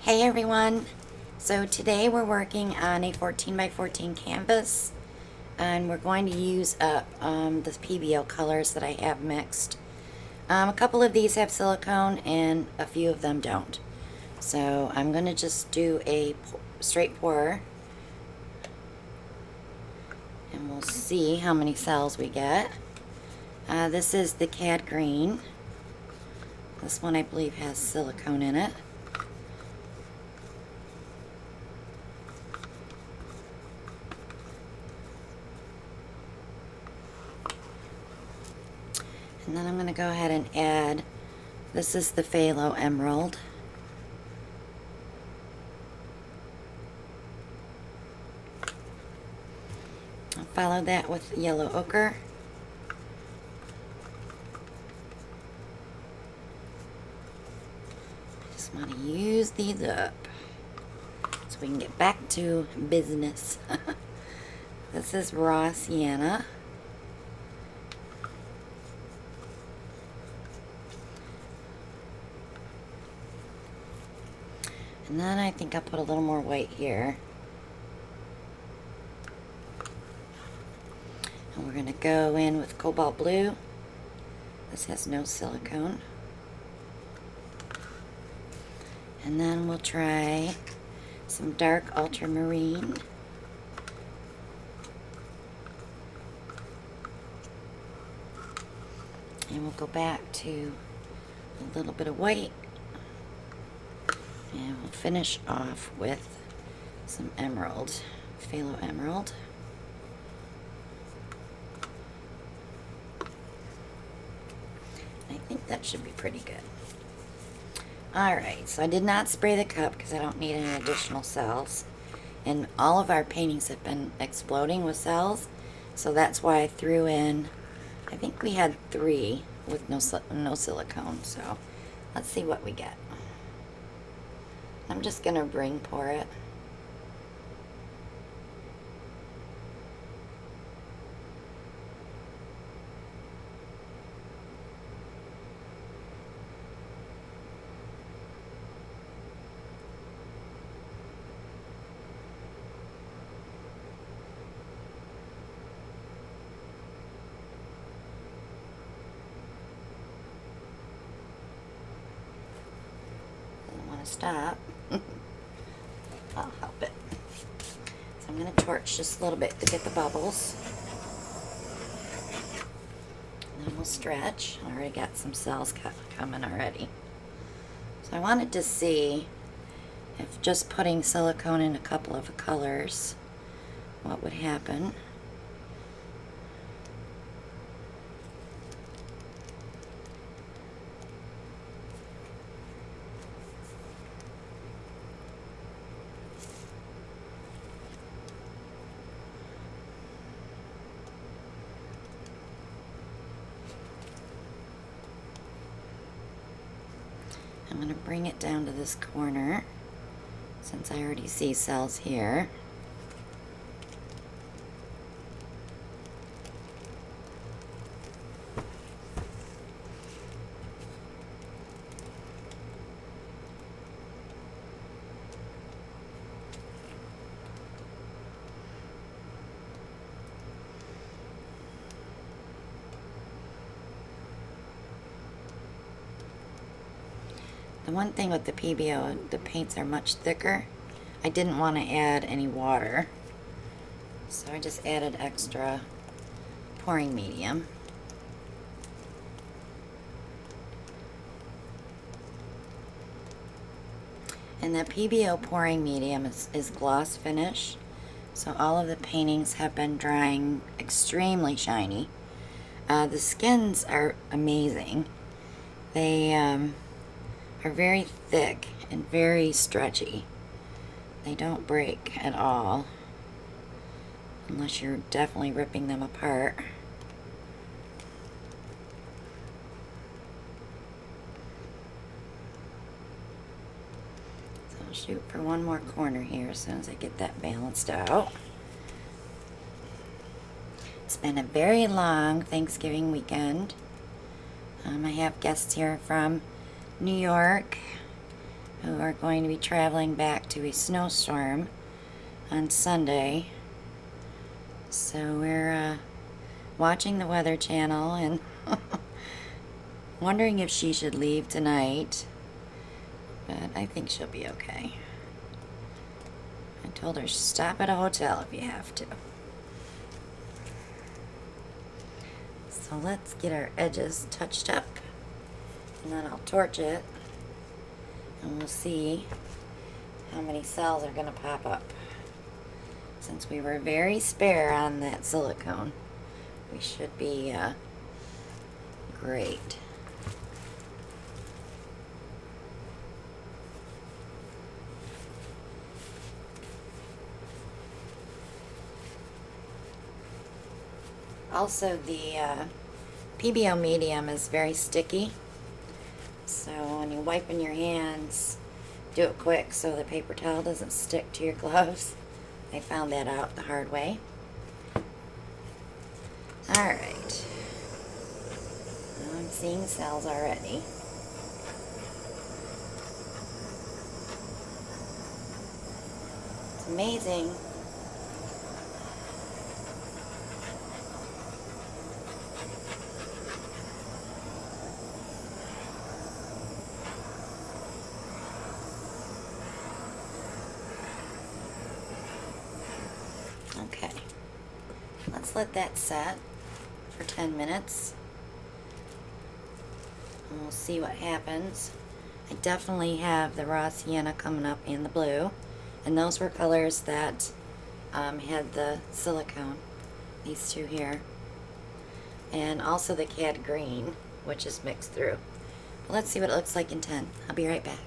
Hey everyone! So today we're working on a 14 by 14 canvas and we're going to use up the Pebeo colors that I have mixed. A couple of these have silicone and a few of them don't. So I'm going to just do a straight pour and we'll see how many cells we get. This is the Cad Green. This one I believe has silicone in it. And then I'm going to go ahead and add, this is the Phthalo Emerald. I'll follow that with yellow ochre. I just want to use these up so we can get back to business. This is raw sienna. And then I think I'll put a little more white here. And we're going to go in with cobalt blue. This has no silicone. And then we'll try some dark ultramarine. And we'll go back to a little bit of white. And we'll finish off with some emerald, phthalo emerald. I think that should be pretty good. Alright, so I did not spray the cup because I don't need any additional cells. And all of our paintings have been exploding with cells, so that's why I threw in, I think we had 3 with no silicone, so let's see what we get. I'm just going to ring pour it. Doesn't want to stop. I'll help it. So I'm going to torch just a little bit to get the bubbles. And then we'll stretch. I already got some cells coming already. So I wanted to see if just putting silicone in a couple of colors, what would happen. I'm going to bring it down to this corner since I already see cells here. The one thing with the Pebeo, the paints are much thicker. I didn't want to add any water, so I just added extra pouring medium. And the Pebeo pouring medium is gloss finish, so all of the paintings have been drying extremely shiny. The skins are amazing. They are very thick and very stretchy. They don't break at all unless you're definitely ripping them apart. So I'll shoot for one more corner here as soon as I get that balanced out. It's been a very long Thanksgiving weekend. I have guests here from New York, who are going to be traveling back to a snowstorm on Sunday. So we're watching the Weather Channel and wondering if she should leave tonight. But I think she'll be okay. I told her stop at a hotel if you have to. So let's get our edges touched up, and then I'll torch it, and we'll see how many cells are going to pop up. Since we were very spare on that silicone, we should be great. Also, the Pebeo medium is very sticky, so when you wipe in your hands, do it quick so the paper towel doesn't stick to your gloves. I found that out the hard way. Alright, I'm seeing cells already. It's amazing. Okay, let's let that set for 10 minutes and we'll see what happens. I definitely have the raw sienna coming up and the blue, and those were colors that had the silicone, these two here, and also the cad green, which is mixed through. But let's see what it looks like in 10. I'll be right back.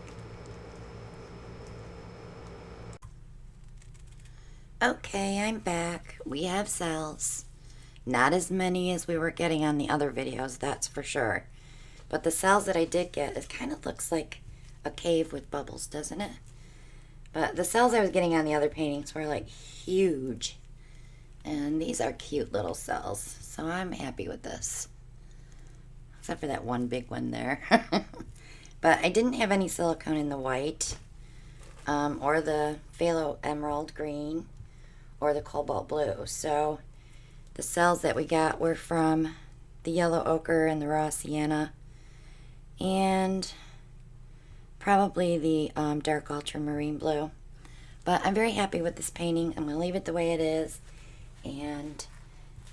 Okay, I'm back. We have cells. Not as many as we were getting on the other videos, that's for sure. But the cells that I did get, it kind of looks like a cave with bubbles, doesn't it? But the cells I was getting on the other paintings were like huge. And these are cute little cells, so I'm happy with this. Except for that one big one there. But I didn't have any silicone in the white, or the phthalo emerald green, or the cobalt blue. So the cells that we got were from the yellow ochre and the raw sienna, and probably the dark ultramarine blue. But I'm very happy with this painting. I'm going to leave it the way it is and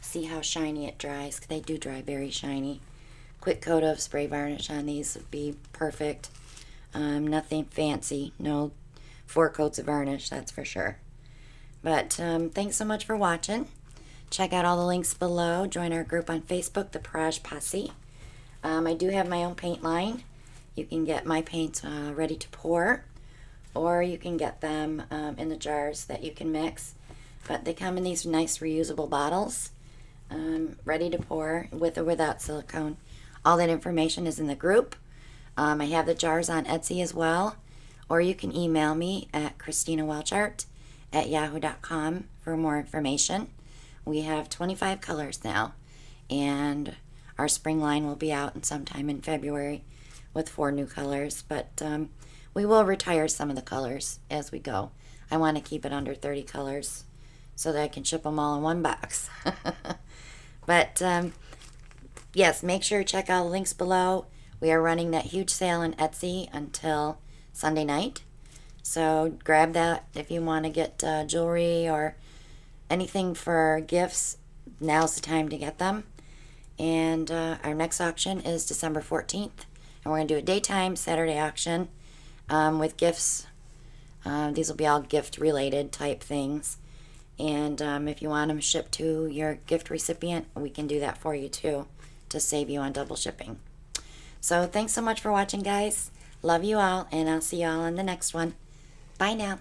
see how shiny it dries, because they do dry very shiny. Quick coat of spray varnish on these would be perfect. Nothing fancy, no 4 coats of varnish, that's for sure. But thanks so much for watching. Check out all the links below. Join our group on Facebook, the Parage Posse. I do have my own paint line. You can get my paints ready to pour, or you can get them in the jars that you can mix. But they come in these nice reusable bottles, ready to pour with or without silicone. All that information is in the group. I have the jars on Etsy as well, or you can email me at christinawelchart@yahoo.com for more information. We have 25 colors now, and our spring line will be out in sometime in February with 4 new colors, but we will retire some of the colors as we go. I want to keep it under 30 colors so that I can ship them all in one box. But yes, make sure to check out the links below. We are running that huge sale on Etsy until Sunday night, so grab that if you want to get jewelry or anything for gifts. Now's the time to get them. And our next auction is December 14th, and we're going to do a daytime Saturday auction with gifts. These will be all gift related type things, and if you want them shipped to your gift recipient, we can do that for you too, to save you on double shipping. So thanks so much for watching, guys. Love you all, and I'll see you all in the next one. Bye now.